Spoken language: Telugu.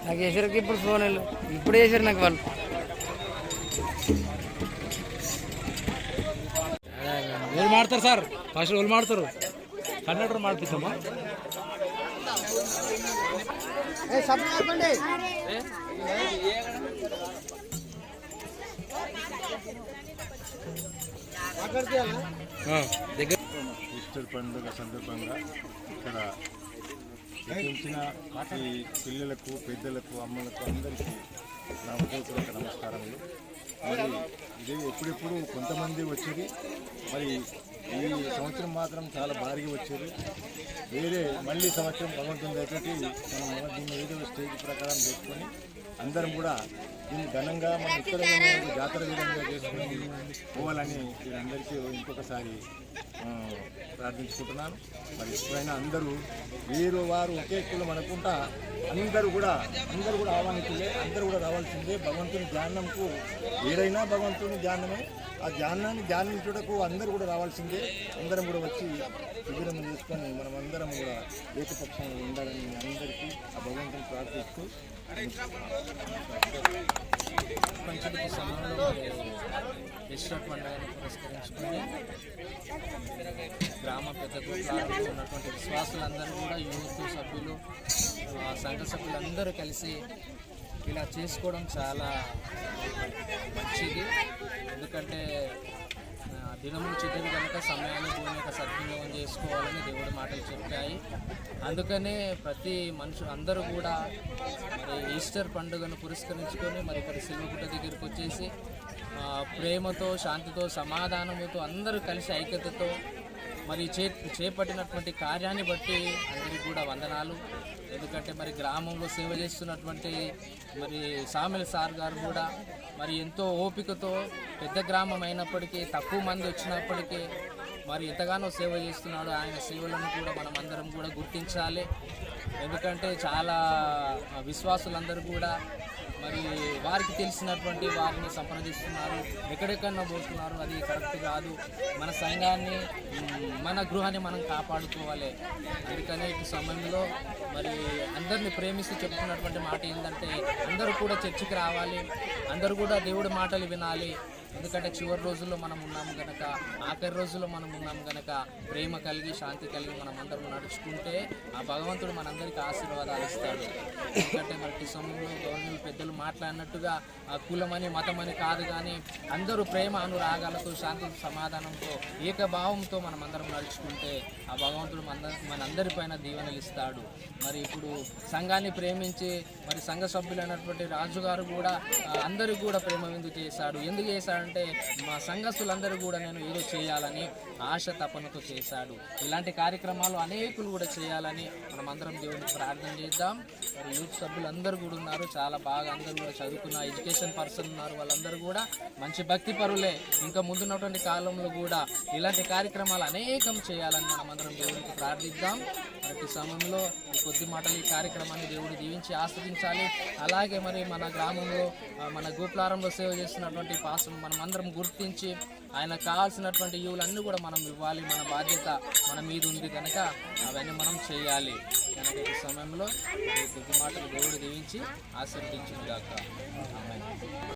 నాకు వేసారు ఇప్పుడు ఫోన్ ఇప్పుడు వేసారు నాకు వాళ్ళు ఎవరు మాడతారు సార్ ఫస్ట్ ఎవరు మాడతారు కండక్టర్ మాడిపిస్తామా ఈస్టర్ పండుగ సందర్భంగా ఇక్కడ వచ్చిన ఈ పిల్లలకు పెద్దలకు అమ్మలకు అందరికీ నా హృదయపూర్వక నమస్కారములు. మరి ఇది ఎప్పుడెప్పుడు కొంతమంది వచ్చేది, మరి ఈ సంవత్సరం మాత్రం చాలా భారీగా వచ్చేది. వేరే మళ్ళీ సంవత్సరం భగవంతుని దగ్గరికి మనం దీన్ని ఏదో స్టేజ్ ప్రకారం చేసుకొని అందరం కూడా దీన్ని ఘనంగా మన ఇక్కడ జాతర విధంగా చేసుకుని పోవాలని వీరందరికీ ఇంకొకసారి ప్రార్థించుకుంటున్నాను. మరి ఎప్పుడైనా అందరూ వీరు వారు ఒకే కులం అనుకుంటా అందరూ కూడా ఆహ్వానించిందే, అందరూ కూడా రావాల్సిందే. భగవంతుని ధ్యానంకు ఏదైనా భగవంతుని ధ్యానమే, ఆ ధ్యానాన్ని ధ్యానించుటకు అందరూ కూడా రావాల్సిందే. అందరం కూడా వచ్చి శిబిరం చేసుకొని మనం అందరం కూడా ఏకపక్షంగా ఉండాలని అందరికీ ఆ భగవంతుని ప్రార్థిస్తూ పంచమికి సమయంలో ఈస్టర్ పండుగను పురస్కరించుకుని గ్రామ పెద్ద గ్రూపులలో ఉన్నటువంటి విశ్వాసులందరూ కూడా యూత్ సభ్యులు సంఘ సభ్యులందరూ కలిసి ఇలా చేసుకోవడం చాలా మంచిది. ఎందుకంటే దినములు చిన్నది కనుక సమయాన్ని భూమి యొక్క సద్వినియోగం చేసుకోవాలని దేవుడి మాటలు చెప్పాయి. అందుకనే ప్రతి మనుషులు అందరూ కూడా మరి ఈస్టర్ పండుగను పురస్కరించుకొని మరి ఇక్కడ శిలువగుట్ట దగ్గరికి వచ్చేసి ప్రేమతో, శాంతితో, సమాధానముతో అందరూ కలిసి ఐక్యతతో మరి చేపట్టినటువంటి కార్యాన్ని బట్టి అందరికీ కూడా వందనాలు. ఎందుకంటే మరి గ్రామంలో సేవ చేస్తున్నటువంటి మరి సామెల్ సార్ గారు కూడా మరి ఎంతో ఓపికతో, పెద్ద గ్రామం అయినప్పటికీ తక్కువ మంది వచ్చినప్పటికీ మరి ఎంతగానో సేవ చేస్తున్నాడు. ఆయన సేవలను కూడా మనం అందరం కూడా గుర్తించాలి. ఎందుకంటే చాలా విశ్వాసులందరూ కూడా మరి వారికి తెలిసినటువంటి వారిని సంప్రదిస్తున్నారు, ఎక్కడెక్కడన్నా పోతున్నారు. అది కరెక్ట్ కాదు. మన సంఘాన్ని, మన గృహాన్ని మనం కాపాడుకోవాలి. అందుకనే ఈ సమయంలో మరి అందరిని ప్రేమిస్తూ చెప్తున్నటువంటి మాట ఏంటంటే అందరూ కూడా చర్చికి రావాలి, అందరూ కూడా దేవుడి మాటలు వినాలి. ఎందుకంటే చివరి రోజుల్లో మనం ఉన్నాము కనుక, ఆఖరి రోజుల్లో మనం ఉన్నాము కనుక ప్రేమ కలిగి, శాంతి కలిగి మనం అందరం నడుచుకుంటే ఆ భగవంతుడు మనందరికీ ఆశీర్వాదాలు ఇస్తాడు. ఎందుకంటే మనకి సమయంలో గవర్నమెంట్ పెద్దలు మాట్లాడినట్టుగా ఆ కులమని మతమని కాదు, కానీ అందరూ ప్రేమ అనురాగాలతో, శాంతి సమాధానంతో, ఏకభావంతో మనం అందరం నడుచుకుంటే ఆ భగవంతుడు మనందరిపైన దీవెనలు ఇస్తాడు. మరి ఇప్పుడు సంఘాన్ని ప్రేమించి మరి సంఘ సభ్యులైనటువంటి రాజుగారు కూడా అందరికీ కూడా ప్రేమ విందు చేశాడు. ఎందుకు చేశాడంటే చేశాడంటే మా సంఘస్థులందరూ కూడా నేను ఏదో చేయాలని ఆశ తపనతో చేశాడు. ఇలాంటి కార్యక్రమాలు అనేకులు కూడా చేయాలని మనం అందరం దేవునికి ప్రార్థన చేద్దాం. మరి యూత్ సభ్యులందరూ కూడా ఉన్నారు, చాలా బాగా అందరూ కూడా చదువుకున్న ఎడ్యుకేషన్ పర్సన్ ఉన్నారు, వాళ్ళందరూ కూడా మంచి భక్తి పరులే. ఇంకా ముందున్నటువంటి కాలంలో కూడా ఇలాంటి కార్యక్రమాలు అనేకం చేయాలని మనం అందరం దేవునికి ప్రార్థిద్దాం. ప్రతి సమయంలో ఈ కొద్ది మాటలు ఈ కార్యక్రమాన్ని దేవుడు దీవించి ఆస్వాదించాలి. అలాగే మరి మన గ్రామంలో మన గోపులారంలో సేవ చేస్తున్నటువంటి పాసం మనం అందరం గుర్తించి ఆయనకు కావాల్సినటువంటి ఈవులన్నీ కూడా మనం ఇవ్వాలి. మన బాధ్యత మన మీద ఉంది కనుక అవన్నీ మనం చేయాలి. కనుక ఈ సమయంలో ఈ కొద్ది మాటలు దేవుడు దీవించి ఆశీర్వదించుగాక. ఆమేన్.